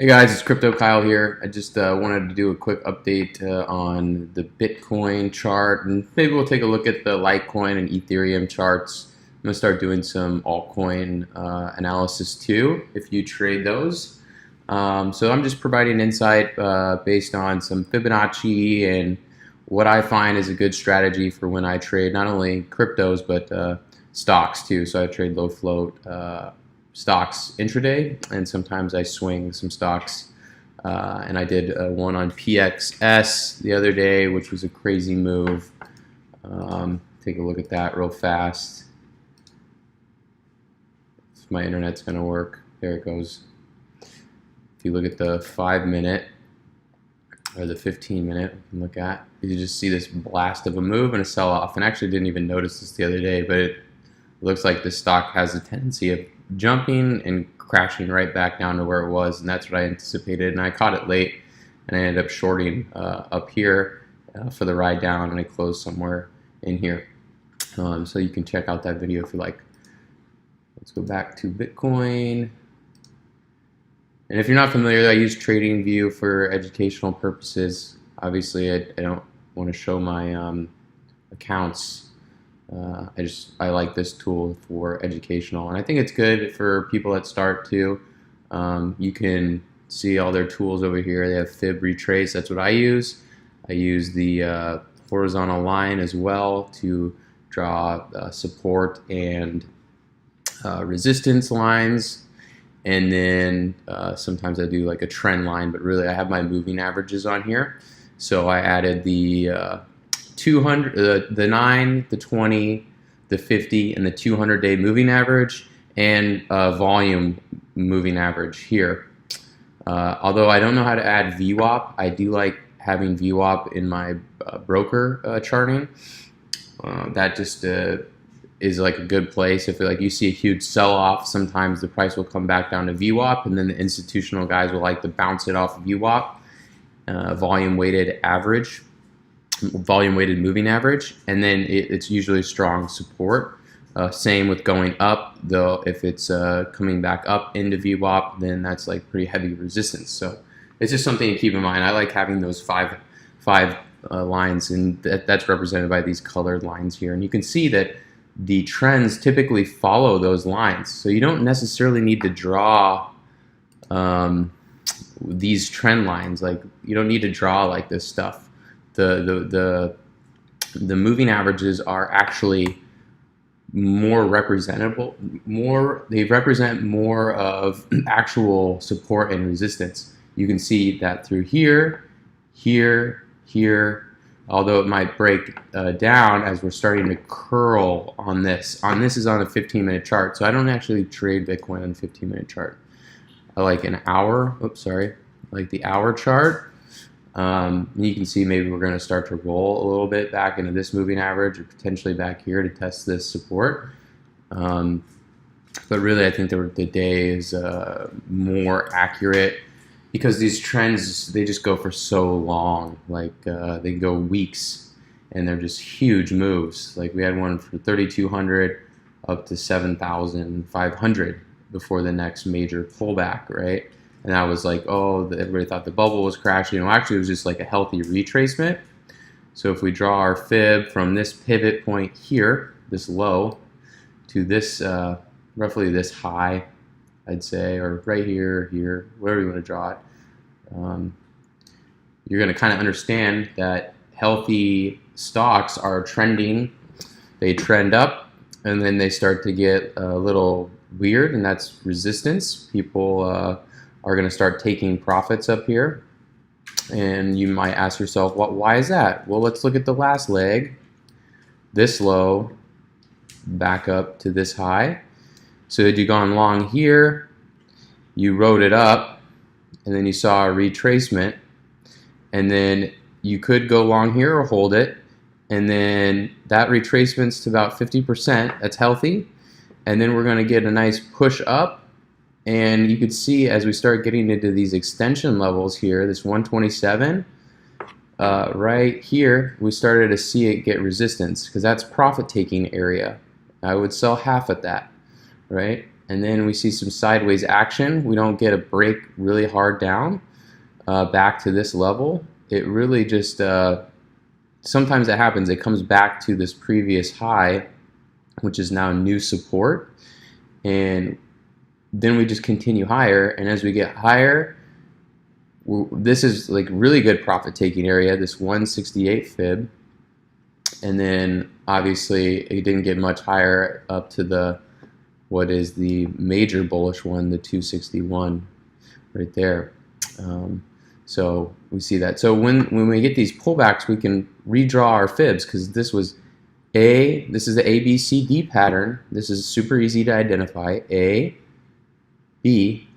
Hey guys, it's Crypto Kyle here. I just wanted to do a quick update on the Bitcoin chart, and maybe we'll take a look at the Litecoin and Ethereum charts. I'm gonna start doing some altcoin analysis too, if you trade those. So I'm just providing insight based on some Fibonacci and what I find is a good strategy for when I trade not only cryptos but stocks too. So I trade low float stocks intraday, and sometimes I swing some stocks. And I did one on PXS the other day, which was a crazy move. Take a look at that real fast. If my internet's going to work, there it goes. If you look at the 5-minute or the 15-minute, we can look at, you just see this blast of a move and a sell-off. And I actually didn't even notice this the other day, but it looks like the stock has a tendency of jumping and crashing right back down to where it was, and that's what I anticipated. And I caught it late, and I ended up shorting up here for the ride down, and I closed somewhere in here. So you can check out that video if you like. Let's go back to Bitcoin. And if you're not familiar, I use TradingView for educational purposes. Obviously, I don't want to show my accounts. I like this tool for educational, and I think it's good for people that start too. You can see all their tools over here. They have Fib Retrace. That's what I use. I use the horizontal line as well to draw support and resistance lines, and then sometimes I do like a trend line, but really I have my moving averages on here. So I added the 200, the 9, the 20, the 50, and the 200-day moving average, and volume moving average here. Although I don't know how to add VWAP, I do like having VWAP in my broker charting. That just is like a good place. If like you see a huge sell-off, sometimes the price will come back down to VWAP, and then the institutional guys will like to bounce it off of VWAP, volume-weighted average. Volume-weighted moving average, and then it's usually strong support. Same with going up, though. If it's coming back up into VWAP, then that's like pretty heavy resistance. So it's just something to keep in mind. I like having those five lines, and that's represented by these colored lines here. And you can see that the trends typically follow those lines. So you don't necessarily need to draw these trend lines. Like, you don't need to draw like this stuff. The moving averages are actually more representable. They represent more of actual support and resistance. You can see that through here, here, here. Although it might break down as we're starting to curl on this. This is on a 15-minute chart, so I don't actually trade Bitcoin on a 15-minute chart. I like an hour. Oops, sorry. I like the hour chart. You can see maybe we're going to start to roll a little bit back into this moving average, or potentially back here to test this support. But really, I think the day is more accurate because these trends, they just go for so long. Like they go weeks, and they're just huge moves. Like we had one for 3,200 up to 7,500 before the next major pullback, right? And I was like, oh, everybody thought the bubble was crashing. Well, actually, it was just like a healthy retracement. So if we draw our fib from this pivot point here, this low, to this, roughly this high, I'd say, or right here, here, wherever you want to draw it, you're going to kind of understand that healthy stocks are trending. They trend up, and then they start to get a little weird, and that's resistance. People are going to start taking profits up here, and you might ask yourself, why is that? Well, let's look at the last leg, this low, back up to this high. So had you gone long here, you rode it up, and then you saw a retracement, and then you could go long here or hold it, and then that retracement's to about 50%. That's healthy, and then we're going to get a nice push up. And you could see as we start getting into these extension levels here, this 127, right here, we started to see it get resistance because that's profit-taking area. I would sell half at that, right? and then we see some sideways action. We don't get a break really hard down back to this level. It really just, sometimes it happens, it comes back to this previous high, which is now new support, and then we just continue higher, and as we get higher, this is like really good profit taking area, this 168 fib, and then obviously it didn't get much higher up to the what is the major bullish one, the 261 right there. So we see that. So when we get these pullbacks, we can redraw our fibs, because this is the A, B, C, D pattern. This is super easy to identify. A, B,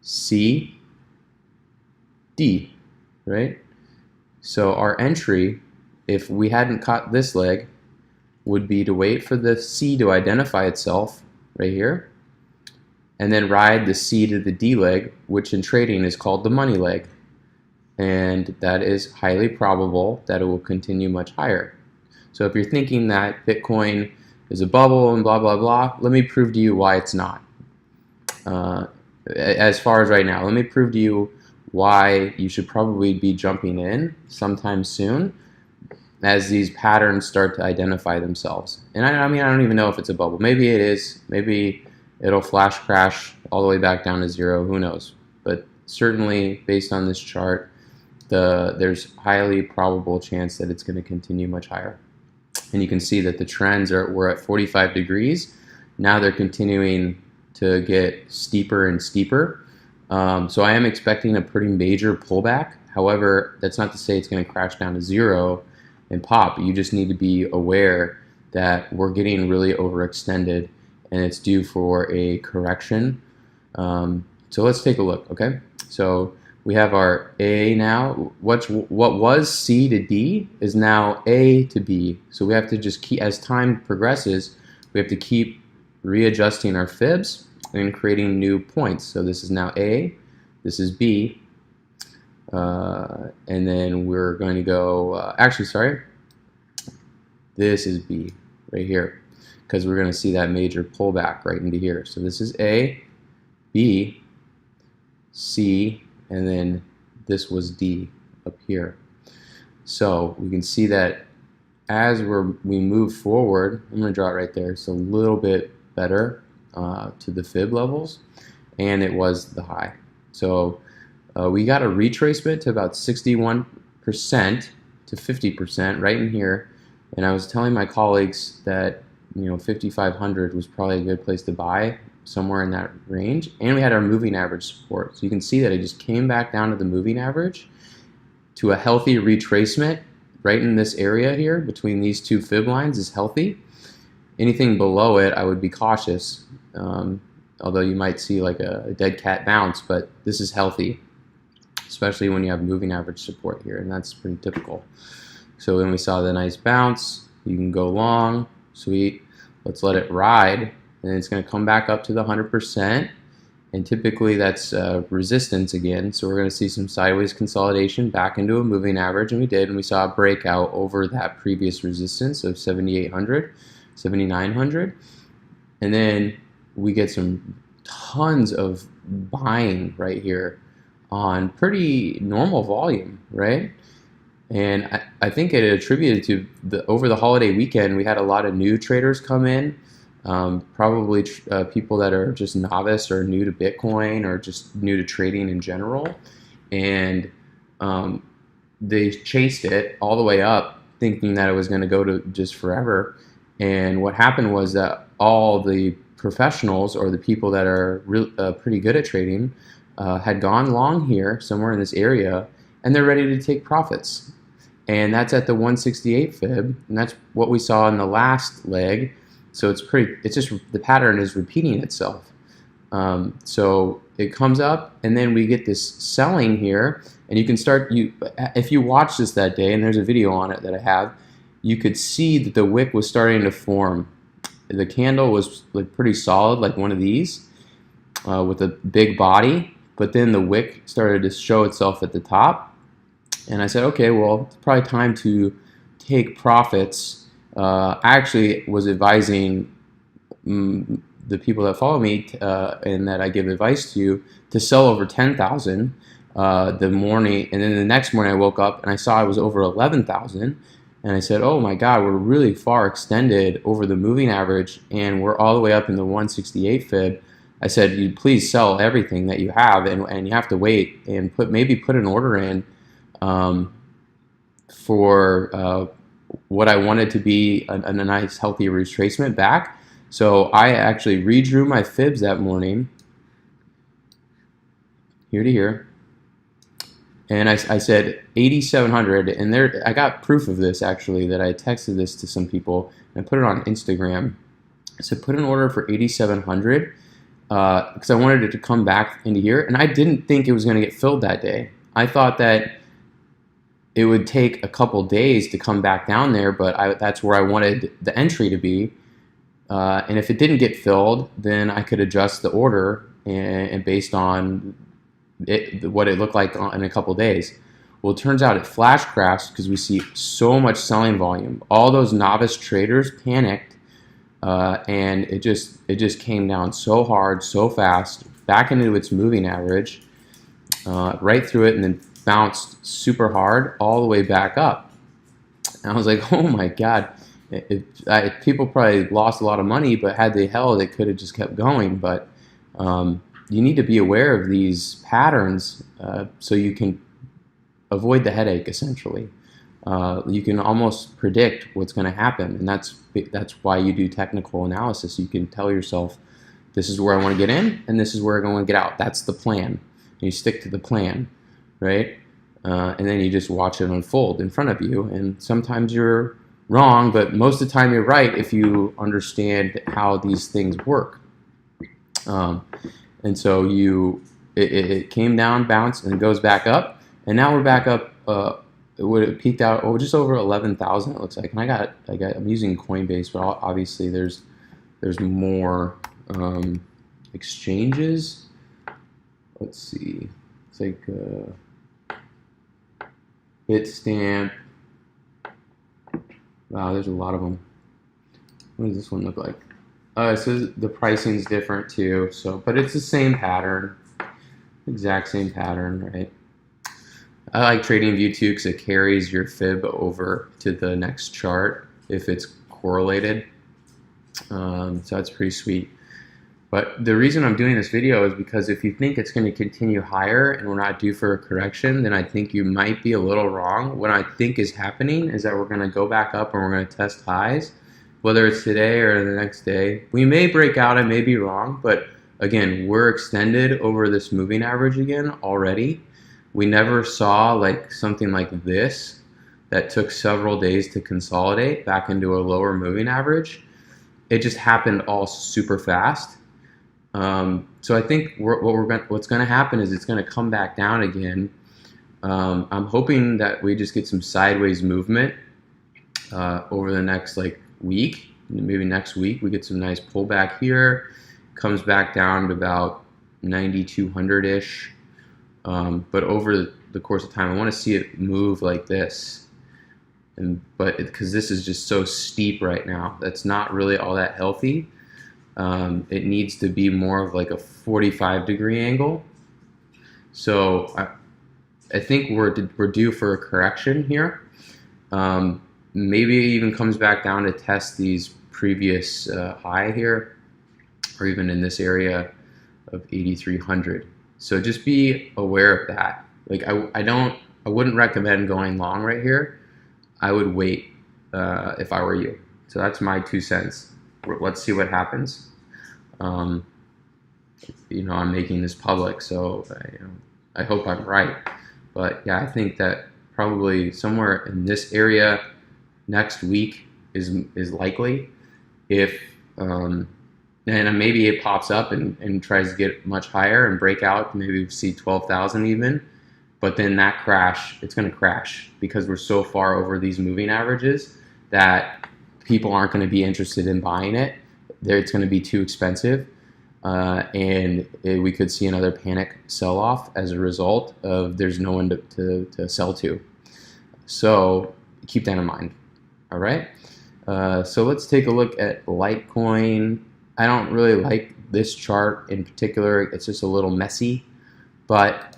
C, D, right? So our entry, if we hadn't caught this leg, would be to wait for the C to identify itself right here, and then ride the C to the D leg, which in trading is called the money leg. And that is highly probable that it will continue much higher. So if you're thinking that Bitcoin is a bubble and blah, blah, blah, let me prove to you why it's not. As far as right now, let me prove to you why you should probably be jumping in sometime soon as these patterns start to identify themselves. And I mean, I don't even know if it's a bubble. Maybe it is. Maybe it'll flash crash all the way back down to zero. Who knows? But certainly, based on this chart, there's highly probable chance that it's going to continue much higher. And you can see that the trends we're at 45 degrees. Now they're continuing to get steeper and steeper. So I am expecting a pretty major pullback. However, that's not to say it's going to crash down to zero and pop. You just need to be aware that we're getting really overextended and it's due for a correction. So let's take a look, okay? So we have our A now. What was C to D is now A to B. So we have to just keep, as time progresses, we have to keep readjusting our fibs and creating new points. So this is now A, this is B, and then we're going to go, actually, sorry, this is B right here, because we're going to see that major pullback right into here. So this is A, B, C, and then this was D up here. So we can see that as we move forward, I'm going to draw it right there. It's a little bit better to the fib levels, and it was the high. So we got a retracement to about 61% to 50% right in here. And I was telling my colleagues that 5,500 was probably a good place to buy, somewhere in that range. And we had our moving average support. So you can see that it just came back down to the moving average to a healthy retracement right in this area here between these two fib lines is healthy. Anything below it, I would be cautious, although you might see like a dead cat bounce, but this is healthy, especially when you have moving average support here, and that's pretty typical. So when we saw the nice bounce, you can go long, sweet, let's let it ride, and it's going to come back up to the 100%, and typically that's resistance again, so we're going to see some sideways consolidation back into a moving average, and we did, and we saw a breakout over that previous resistance of 7,800, 7,900, and then we get some tons of buying right here on pretty normal volume, right? And I think it attributed to over the holiday weekend, we had a lot of new traders come in, probably people that are just novice or new to Bitcoin or just new to trading in general. And they chased it all the way up thinking that it was going to go to just forever. And what happened was that all the professionals or the people that are pretty good at trading had gone long here somewhere in this area, and they're ready to take profits. And that's at the 168 fib, and that's what we saw in the last leg. So it's just the pattern is repeating itself. So it comes up, and then we get this selling here, and you can start, if you watch this that day, and there's a video on it that I have, you could see that the wick was starting to form. The candle was like pretty solid, like one of these, with a big body, but then the wick started to show itself at the top. And I said, okay, well, it's probably time to take profits. I actually was advising the people that follow me and that I give advice to sell over 10,000 the morning, and then the next morning I woke up and I saw I was over 11,000, and I said, oh my God, we're really far extended over the moving average, and we're all the way up in the 168 fib. I said, you please sell everything that you have, and you have to wait and maybe put an order in for what I wanted to be a nice healthy retracement back. So I actually redrew my fibs that morning, here to here, and I said 8,700, and there I got proof of this actually, that I texted this to some people and I put it on Instagram. I said put an order for 8,700 because I wanted it to come back into here, and I didn't think it was going to get filled that day. I thought that it would take a couple days to come back down there, but that's where I wanted the entry to be. And if it didn't get filled, then I could adjust the order and based on what it looked like in a couple days. Well, it turns out it flash crashed because we see so much selling volume. All those novice traders panicked, and it just came down so hard, so fast, back into its moving average, right through it, and then bounced super hard all the way back up. And I was like, oh my God. People probably lost a lot of money, but had they held, it could have just kept going. But you need to be aware of these patterns so you can avoid the headache, essentially. You can almost predict what's going to happen, and that's why you do technical analysis. You can tell yourself, this is where I want to get in, and this is where I want to get out. That's the plan. And you stick to the plan, right? And then you just watch it unfold in front of you. And sometimes you're wrong, but most of the time you're right if you understand how these things work. And so it came down, bounced, and goes back up, and now we're back up. It peaked out just over 11,000. It looks like, and I'm using Coinbase, but obviously there's more exchanges. Let's see, it's like Bitstamp. Wow, there's a lot of them. What does this one look like? So the pricing's different too. So, but it's the same pattern, exact same pattern, right? I like TradingView too because it carries your fib over to the next chart if it's correlated. So that's pretty sweet. But the reason I'm doing this video is because if you think it's going to continue higher and we're not due for a correction, then I think you might be a little wrong. What I think is happening is that we're going to go back up and we're going to test highs, whether it's today or the next day. We may break out, I may be wrong, but again, we're extended over this moving average again already. We never saw like something like this that took several days to consolidate back into a lower moving average. It just happened all super fast. So I think what's going to happen is it's going to come back down again. I'm hoping that we just get some sideways movement over the next week. Maybe next week we get some nice pullback here. Comes back down to about 9,200-ish. But over the course of time, I want to see it move like this. But because this is just so steep right now, that's not really all that healthy. It needs to be more of like a 45-degree angle. So I think we're due for a correction here. Maybe it even comes back down to test these previous high here, or even in this area of 8,300. So just be aware of that. Like I wouldn't recommend going long right here. I would wait if I were you. So that's my 2 cents. Let's see what happens. I'm making this public, so I hope I'm right. But yeah, I think that probably somewhere in this area next week is likely. If and maybe it pops up and tries to get much higher and break out, maybe see 12,000 even. But then that crash, it's going to crash because we're so far over these moving averages that people aren't going to be interested in buying it. It's going to be too expensive, and we could see another panic sell-off as a result of there's no one to sell to. So keep that in mind. All right. So let's take a look at Litecoin. I don't really like this chart in particular. It's just a little messy, but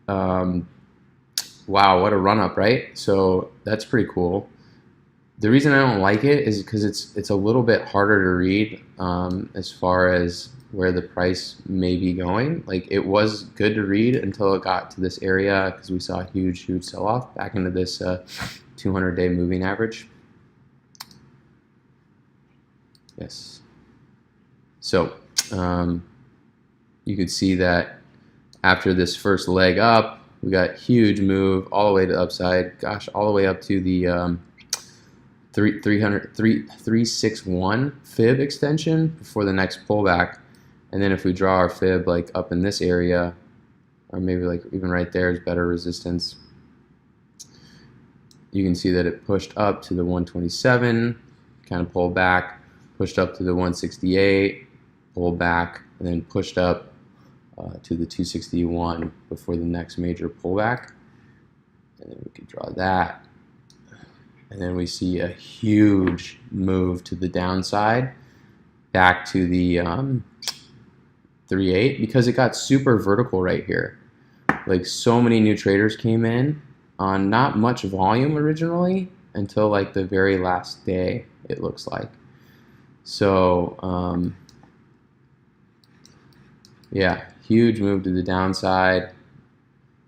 wow, what a run up, right? So that's pretty cool. The reason I don't like it is because it's a little bit harder to read as far as where the price may be going. Like, it was good to read until it got to this area, because we saw a huge sell-off back into this 200-day moving average. Yes. So you could see that after this first leg up, we got huge move all the way to the upside. Gosh, all the way up to the 361 fib extension before the next pullback. And then if we draw our fib like up in this area, or maybe like even right there is better resistance, you can see that it pushed up to the 127, kind of pulled back, pushed up to the 168, pulled back, and then pushed up to the 261 before the next major pullback. And then we could draw that. And then we see a huge move to the downside back to the 3.8, because it got super vertical right here. Like, so many new traders came in on not much volume originally until like the very last day, it looks like. So yeah, huge move to the downside,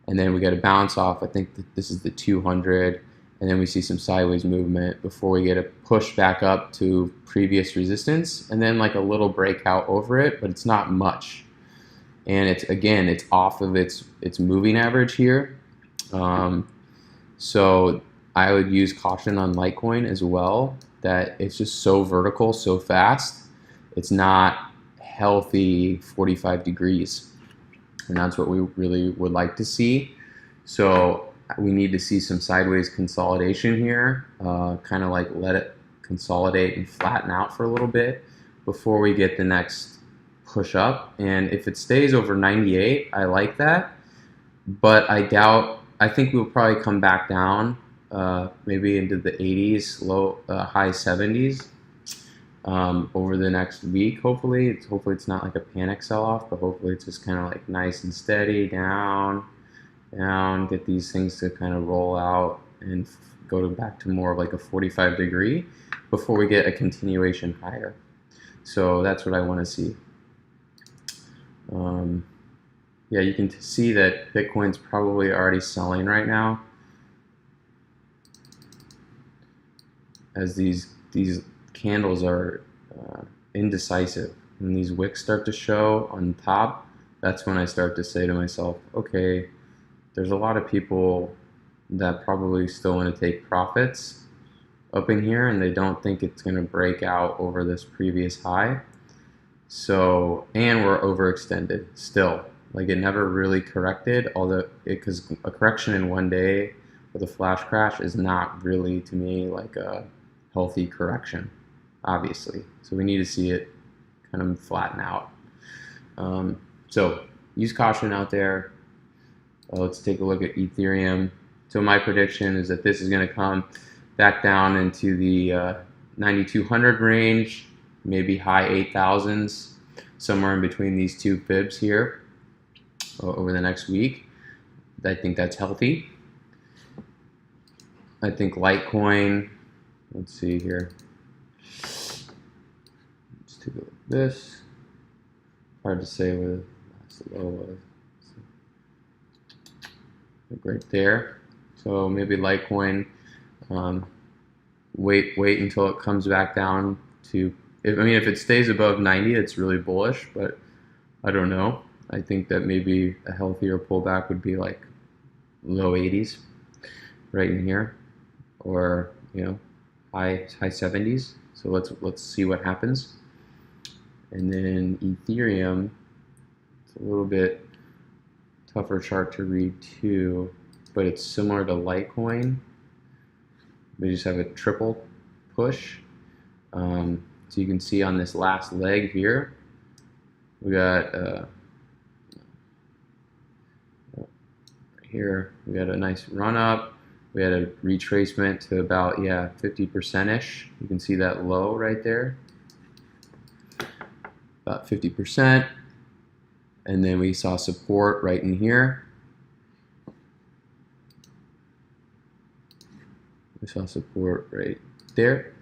and then we got a bounce off. I think that this is the 200, and then we see some sideways movement before we get a push back up to previous resistance, and then like a little breakout over it, but it's not much. And it's off of its moving average here. So I would use caution on Litecoin as well, that it's just so vertical, so fast. It's not healthy 45 degrees. And that's what we really would like to see. So we need to see some sideways consolidation here, kind of like let it consolidate and flatten out for a little bit before we get the next push up. And if it stays over 98, I like that, but I think we'll probably come back down maybe into the 80s, high 70s over the next week. Hopefully it's not like a panic sell-off, but hopefully it's just kind of like nice and steady, down, get these things to kind of roll out and go back to more of like a 45 degree before we get a continuation higher. So that's what I want to see. Yeah, you can see that Bitcoin's probably already selling right now, as these candles are indecisive. When these wicks start to show on top, that's when I start to say to myself, okay, there's a lot of people that probably still want to take profits up in here, and they don't think it's going to break out over this previous high. So, and we're overextended still. Like, it never really corrected, although because a correction in one day with a flash crash is not really, to me, like a healthy correction, obviously. So we need to see it kind of flatten out. So use caution out there. Let's take a look at Ethereum. So my prediction is that this is going to come back down into the 9,200 range, maybe high 8,000s, somewhere in between these two fibs here over the next week. I think that's healthy. I think Litecoin, let's see here. Let's take a look at this. Hard to say where the last low was. Right there. So maybe Litecoin, wait until it comes back down to, if it stays above 90, it's really bullish, but I don't know. I think that maybe a healthier pullback would be like low 80s right in here, or high 70s. So let's see what happens. And then Ethereum, it's a little bit tougher chart to read too, but it's similar to Litecoin. They just have a triple push. So you can see on this last leg here, we got here we got a nice run up. We had a retracement to about 50%ish. You can see that low right there. about 50%. And then we saw support right in here. We saw support right there.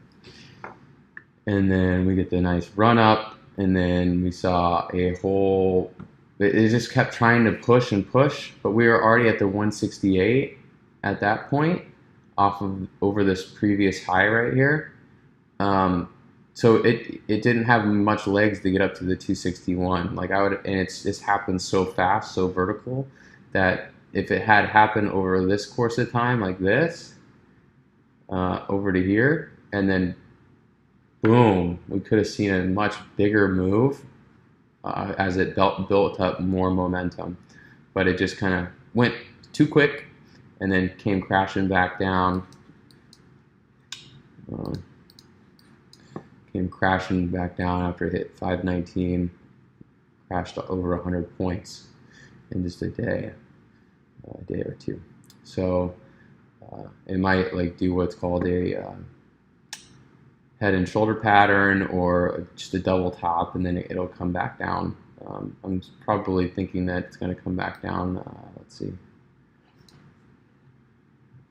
And then we get the nice run up, and then we saw a whole, it just kept trying to push and push, but we were already at the 168 at that point off of over this previous high right here. So it didn't have much legs to get up to the 261. Like I would, and it's just happened so fast, so vertical, that if it had happened over this course of time like this, over to here, and then boom, we could have seen a much bigger move as it built up more momentum. But it just kind of went too quick and then came crashing back down. Came crashing back down after it hit 519, crashed over 100 points in just a day or two. So it might like do what's called a head and shoulder pattern, or just a double top, and then it'll come back down. I'm probably thinking that it's going to come back down. Let's see.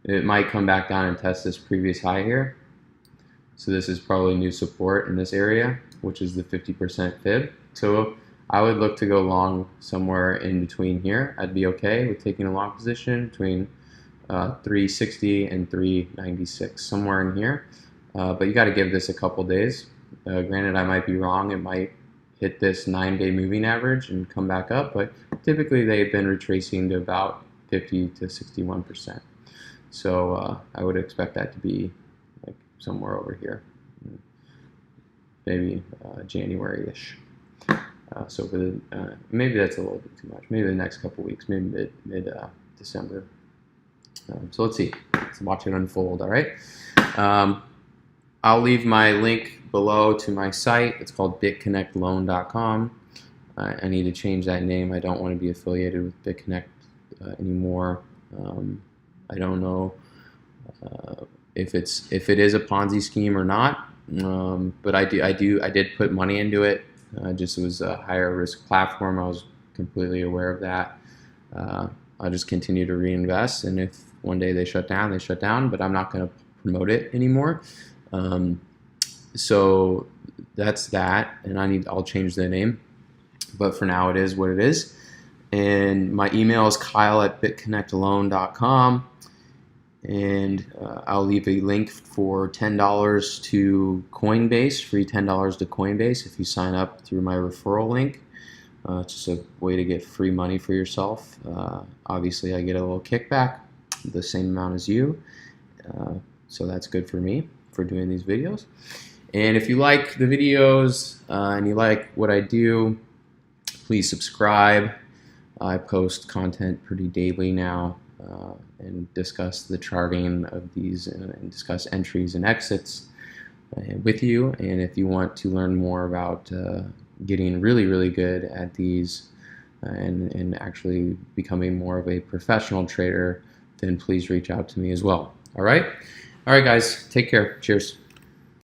It might come back down and test this previous high here. So this is probably new support in this area, which is the 50% fib. So I would look to go long somewhere in between here. I'd be okay with taking a long position between 360 and 396, somewhere in here. But you got to give this a couple days. Granted, I might be wrong. It might hit this 9-day moving average and come back up, but typically they've been retracing to about 50 to 61%. So I would expect that to be like somewhere over here, maybe January-ish. So for the maybe that's a little bit too much. Maybe the next couple weeks, maybe mid December. So let's see. Let's watch it unfold. All right. I'll leave my link below to my site. It's called bitconnectloan.com. I need to change that name. I don't want to be affiliated with BitConnect anymore. I don't know if it is a Ponzi scheme or not, but I did put money into it. Just it was a higher risk platform. I was completely aware of that. I'll just continue to reinvest, and if one day they shut down, they shut down. But I'm not going to promote it anymore. So that's that, and I'll change the name. But for now, it is what it is. And my email is kyle@bitconnectloan.com. And I'll leave a link for $10 to Coinbase, free $10 to Coinbase if you sign up through my referral link. It's just a way to get free money for yourself. Obviously, I get a little kickback, the same amount as you. So that's good for me for doing these videos. And if you like the videos and you like what I do, please subscribe. I post content pretty daily now. And discuss the charting of these and discuss entries and exits with you. And if you want to learn more about getting really, really good at these and actually becoming more of a professional trader, then please reach out to me as well. All right, guys, take care. Cheers.